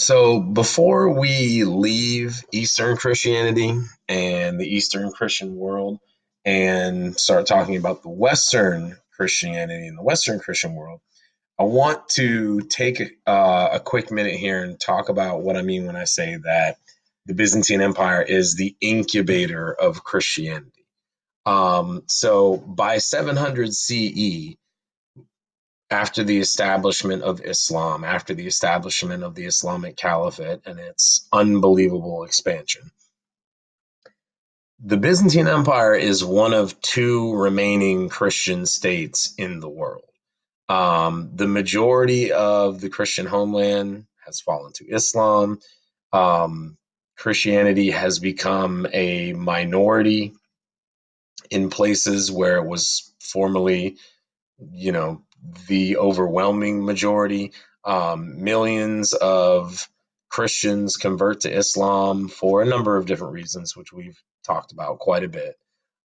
So before we leave Eastern Christianity and the Eastern Christian world and start talking about the Western Christianity and the Western Christian world, I want to take a quick minute here and talk about what I mean when I say that the Byzantine Empire is the incubator of Christianity. So by 700 CE, after the establishment of Islam, after the establishment of the Islamic Caliphate and its unbelievable expansion. The Byzantine Empire is one of two remaining Christian states in the world. The majority of the Christian homeland has fallen to Islam. Christianity has become a minority in places where it was formerly, you know, the overwhelming majority. Millions of Christians convert to Islam for a number of different reasons, which we've talked about quite a bit.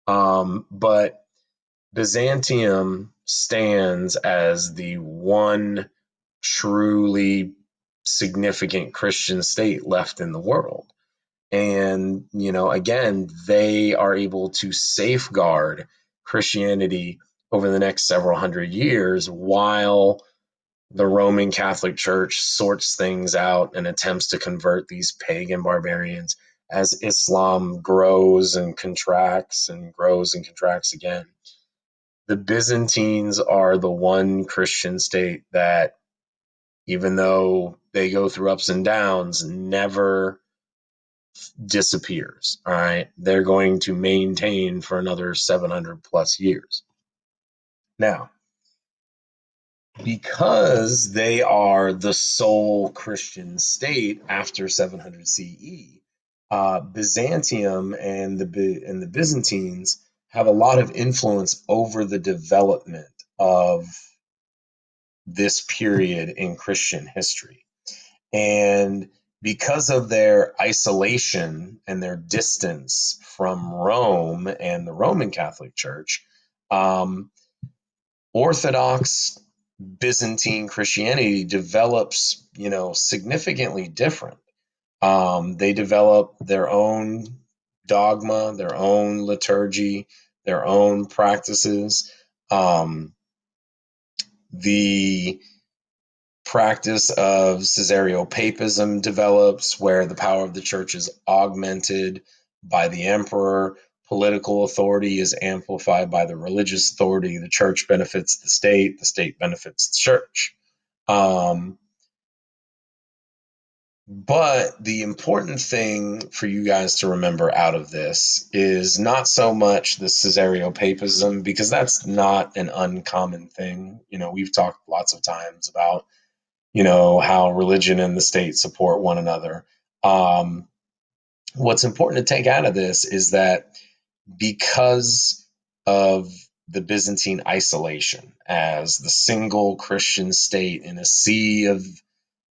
But Byzantium stands as the one truly significant Christian state left in the world. And, again, they are able to safeguard Christianity over the next several hundred years while the Roman Catholic Church sorts things out and attempts to convert these pagan barbarians as Islam grows and contracts and grows and contracts again. The Byzantines are the one Christian state that, even though they go through ups and downs, never disappears. All right. They're going to maintain for another 700 plus years. Now, because they are the sole Christian state after 700 CE, Byzantium and the Byzantines have a lot of influence over the development of this period in Christian history. And because of their isolation and their distance from Rome and the Roman Catholic Church, Orthodox Byzantine Christianity develops, significantly different. They develop their own dogma, their own liturgy, their own practices. The practice of Caesareopapism develops, where the power of the church is augmented by the emperor. Political authority is amplified by the religious authority. The church benefits the state benefits the church. But the important thing for you guys to remember out of this is not so much the Caesareopapism, because that's not an uncommon thing. We've talked lots of times about how religion and the state support one another. What's important to take out of this is that because of the Byzantine isolation as the single Christian state in a sea of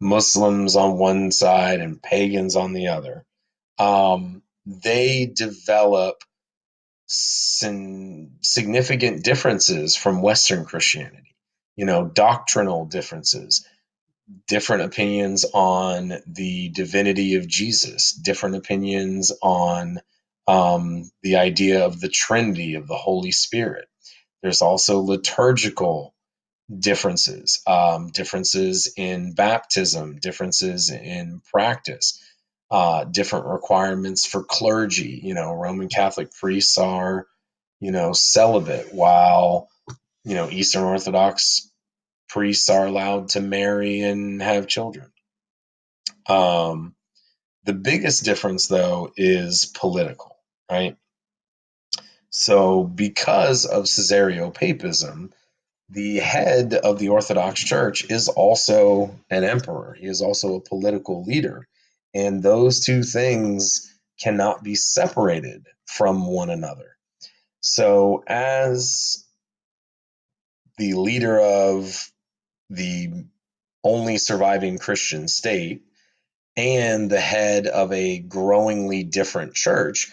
Muslims on one side and pagans on the other, they develop significant differences from Western Christianity, doctrinal differences, different opinions on the divinity of Jesus, different opinions on the idea of the Trinity of the Holy Spirit. There's also liturgical differences, differences in baptism, differences in practice, different requirements for clergy. Roman Catholic priests are, celibate, while, Eastern Orthodox priests are allowed to marry and have children. The biggest difference, though, is political, right? So, because of Caesareopapism, the head of the Orthodox Church is also an emperor. He is also a political leader. And those two things cannot be separated from one another. So, as the leader of the only surviving Christian state and the head of a growingly different church,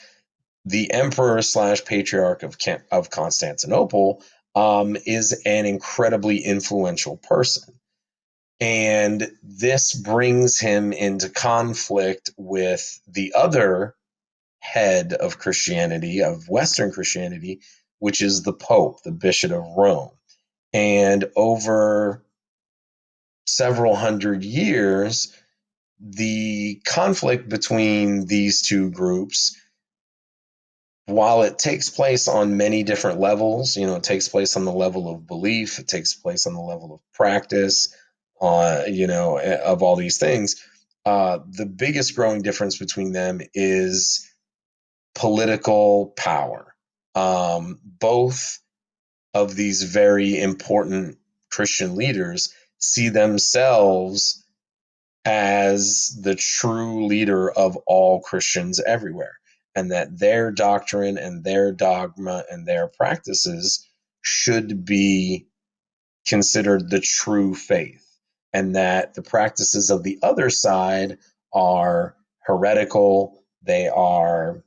the emperor slash patriarch of Constantinople is an incredibly influential person. And this brings him into conflict with the other head of Christianity, of Western Christianity, which is the Pope, the Bishop of Rome. And over several hundred years, the conflict between these two groups, while it takes place on many different levels, it takes place on the level of belief, it takes place on the level of practice, of all these things. The biggest growing difference between them is political power. Both of these very important Christian leaders see themselves as the true leader of all Christians everywhere, and that their doctrine and their dogma and their practices should be considered the true faith, and that the practices of the other side are heretical, they are,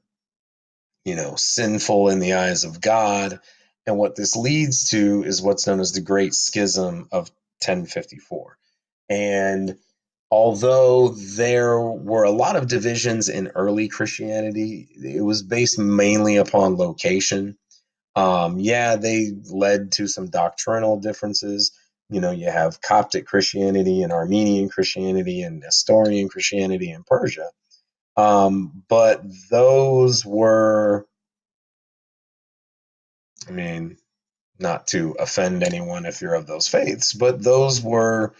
sinful in the eyes of God. And what this leads to is what's known as the Great Schism of 1054. And although there were a lot of divisions in early Christianity, it was based mainly upon location. Yeah, they led to some doctrinal differences. You have Coptic Christianity and Armenian Christianity and Nestorian Christianity in Persia. But those were, I mean, not to offend anyone if you're of those faiths, but those were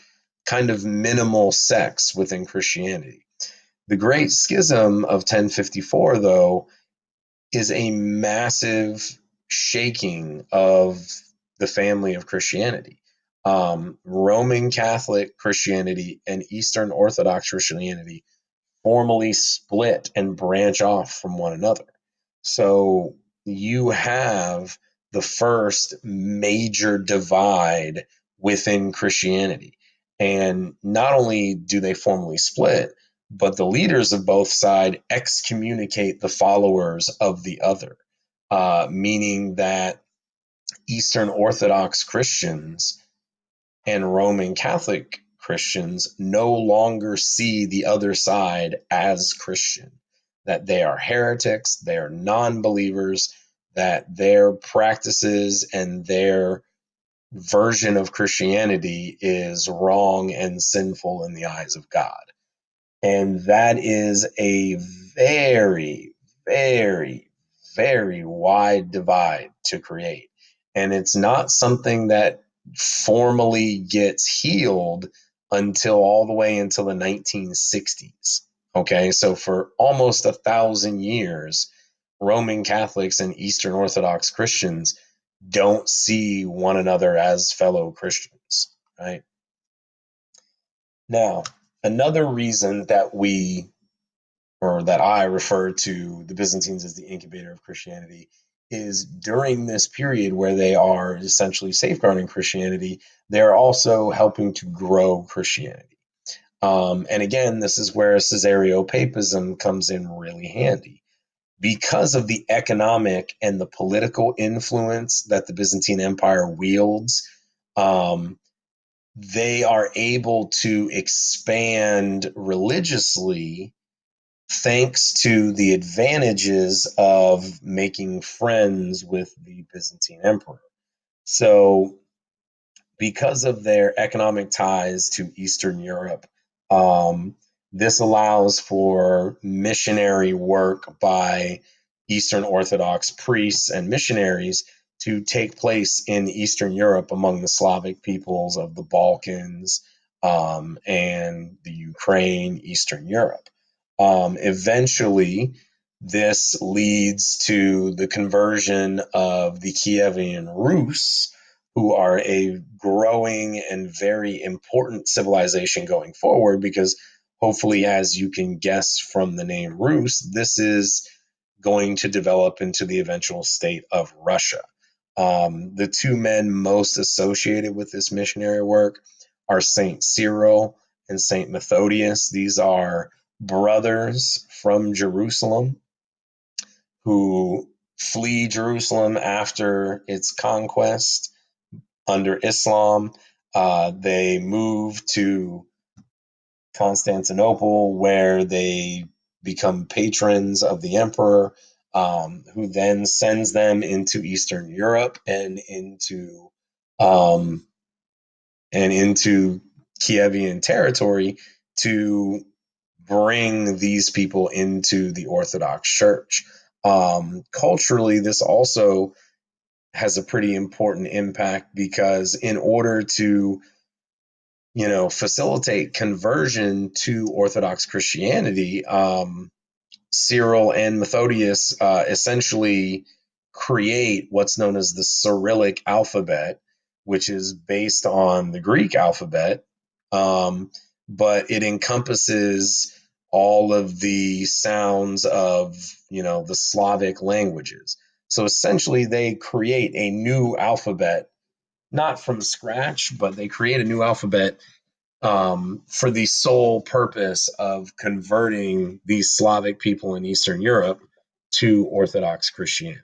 kind of minimal sects within Christianity. The Great Schism of 1054, though, is a massive shaking of the family of Christianity. Roman Catholic Christianity and Eastern Orthodox Christianity formally split and branch off from one another. So you have the first major divide within Christianity. And not only do they formally split, but the leaders of both sides excommunicate the followers of the other, meaning that Eastern Orthodox Christians and Roman Catholic Christians no longer see the other side as Christian, that they are heretics, they are non believers, that their practices and their version of Christianity is wrong and sinful in the eyes of God. And that is a very, very, very wide divide to create. And it's not something that formally gets healed until all the way until the 1960s. Okay, so for almost 1,000 years, Roman Catholics and Eastern Orthodox Christians don't see one another as fellow Christians, right? Now, another reason that I refer to the Byzantines as the incubator of Christianity is during this period where they are essentially safeguarding Christianity, they're also helping to grow Christianity. And again, this is where Caesareopapism comes in really handy. Because of the economic and the political influence that the Byzantine Empire wields, um, they are able to expand religiously thanks to the advantages of making friends with the Byzantine emperor. So, because of their economic ties to Eastern Europe, um, this allows for missionary work by Eastern Orthodox priests and missionaries to take place in Eastern Europe among the Slavic peoples of the Balkans, and the Ukraine, Eastern Europe. Eventually, this leads to the conversion of the Kievan Rus, who are a growing and very important civilization going forward, because hopefully, as you can guess from the name Rus, this is going to develop into the eventual state of Russia. The two men most associated with this missionary work are Saint Cyril and Saint Methodius. These are brothers from Jerusalem who flee Jerusalem after its conquest under Islam. They move to Constantinople, where they become patrons of the emperor, who then sends them into Eastern Europe um, and into Kievan territory to bring these people into the Orthodox Church. Culturally, this also has a pretty important impact because in order to facilitate conversion to Orthodox Christianity, Cyril and Methodius essentially create what's known as the Cyrillic alphabet, which is based on the Greek alphabet, um, but it encompasses all of the sounds of the Slavic languages. So essentially, they create a new alphabet, not from scratch, but they create a new alphabet for the sole purpose of converting these Slavic people in Eastern Europe to Orthodox Christianity.